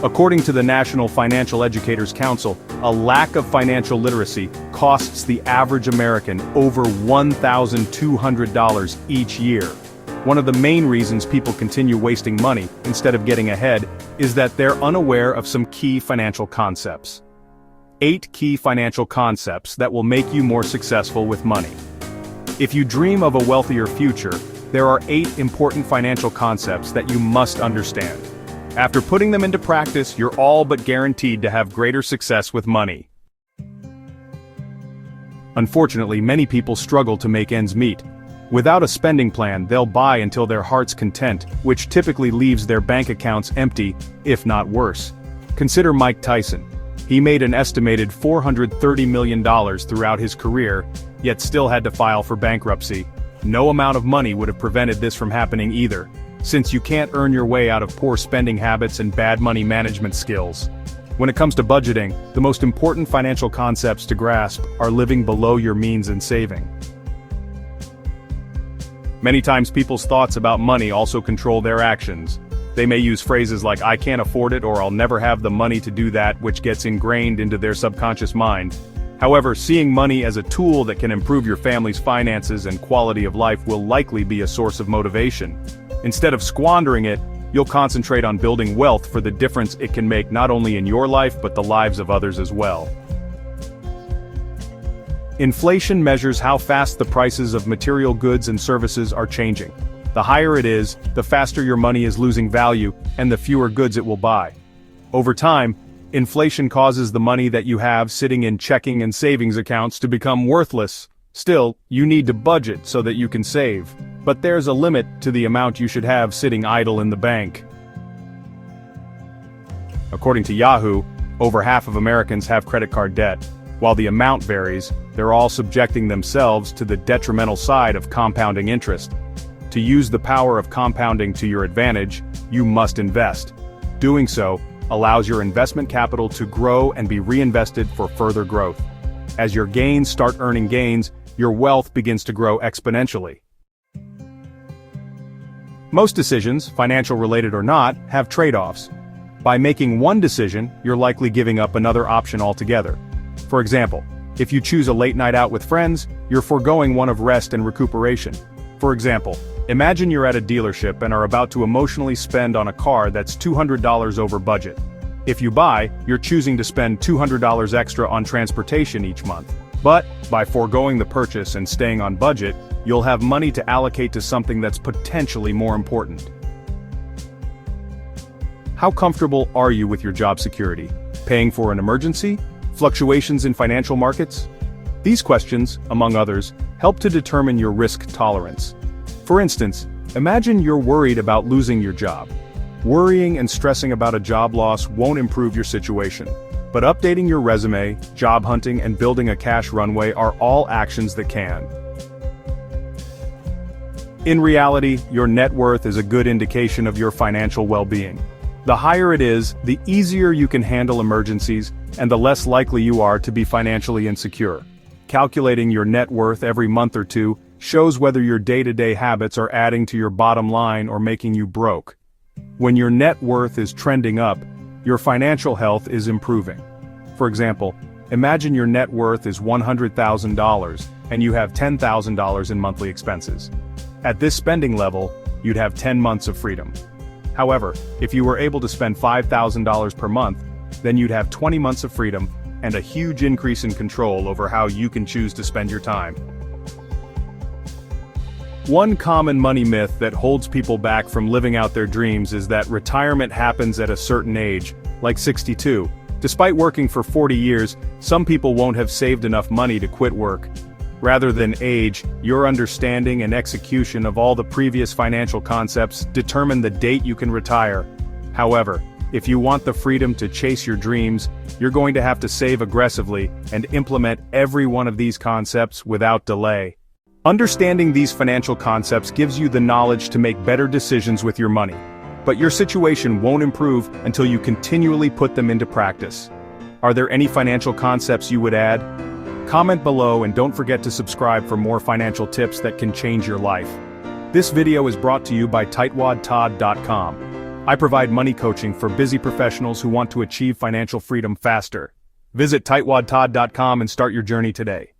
According to the National Financial Educators Council, a lack of financial literacy costs the average American over $1,200 each year. One of the main reasons people continue wasting money instead of getting ahead is that they're unaware of some key financial concepts. 8 key financial concepts that will make you more successful with money. If you dream of a wealthier future, there are 8 important financial concepts that you must understand. After putting them into practice, you're all but guaranteed to have greater success with money. Unfortunately, many people struggle to make ends meet. Without a spending plan, they'll buy until their heart's content, which typically leaves their bank accounts empty, if not worse. Consider Mike Tyson. He made an estimated $430 million throughout his career, yet still had to file for bankruptcy. No amount of money would have prevented this from happening either, since you can't earn your way out of poor spending habits and bad money management skills. When it comes to budgeting, the most important financial concepts to grasp are living below your means and saving. Many times people's thoughts about money also control their actions. They may use phrases like "I can't afford it" or "I'll never have the money to do that," which gets ingrained into their subconscious mind. However, seeing money as a tool that can improve your family's finances and quality of life will likely be a source of motivation. Instead of squandering it, you'll concentrate on building wealth for the difference it can make not only in your life but the lives of others as well. Inflation measures how fast the prices of material goods and services are changing. The higher it is, the faster your money is losing value, and the fewer goods it will buy. Over time, inflation causes the money that you have sitting in checking and savings accounts to become worthless. Still, you need to budget so that you can save. But there's a limit to the amount you should have sitting idle in the bank. According to Yahoo, over half of Americans have credit card debt. While the amount varies, they're all subjecting themselves to the detrimental side of compounding interest. To use the power of compounding to your advantage, you must invest. Doing so allows your investment capital to grow and be reinvested for further growth. As your gains start earning gains, your wealth begins to grow exponentially. Most decisions, financial related or not, have trade-offs. By making one decision, you're likely giving up another option altogether. For example, if you choose a late night out with friends, you're foregoing one of rest and recuperation. For example, imagine you're at a dealership and are about to emotionally spend on a car that's $200 over budget. If you buy, you're choosing to spend $200 extra on transportation each month. But, by foregoing the purchase and staying on budget, you'll have money to allocate to something that's potentially more important. How comfortable are you with your job security? Paying for an emergency? Fluctuations in financial markets? These questions, among others, help to determine your risk tolerance. For instance, imagine you're worried about losing your job. Worrying and stressing about a job loss won't improve your situation. But updating your resume, job hunting, and building a cash runway are all actions that can. In reality, your net worth is a good indication of your financial well-being. The higher it is, the easier you can handle emergencies, and the less likely you are to be financially insecure. Calculating your net worth every month or two shows whether your day-to-day habits are adding to your bottom line or making you broke. When your net worth is trending up, your financial health is improving. For example, imagine your net worth is $100,000 and you have $10,000 in monthly expenses. At this spending level, you'd have 10 months of freedom. However, if you were able to spend $5,000 per month, then you'd have 20 months of freedom and a huge increase in control over how you can choose to spend your time. One common money myth that holds people back from living out their dreams is that retirement happens at a certain age, like 62. Despite working for 40 years, some people won't have saved enough money to quit work. Rather than age, your understanding and execution of all the previous financial concepts determine the date you can retire. However, if you want the freedom to chase your dreams, you're going to have to save aggressively and implement every one of these concepts without delay. Understanding these financial concepts gives you the knowledge to make better decisions with your money. But your situation won't improve until you continually put them into practice. Are there any financial concepts you would add? Comment below and don't forget to subscribe for more financial tips that can change your life. This video is brought to you by tightwadtodd.com. I provide money coaching for busy professionals who want to achieve financial freedom faster. Visit tightwadtodd.com and start your journey today.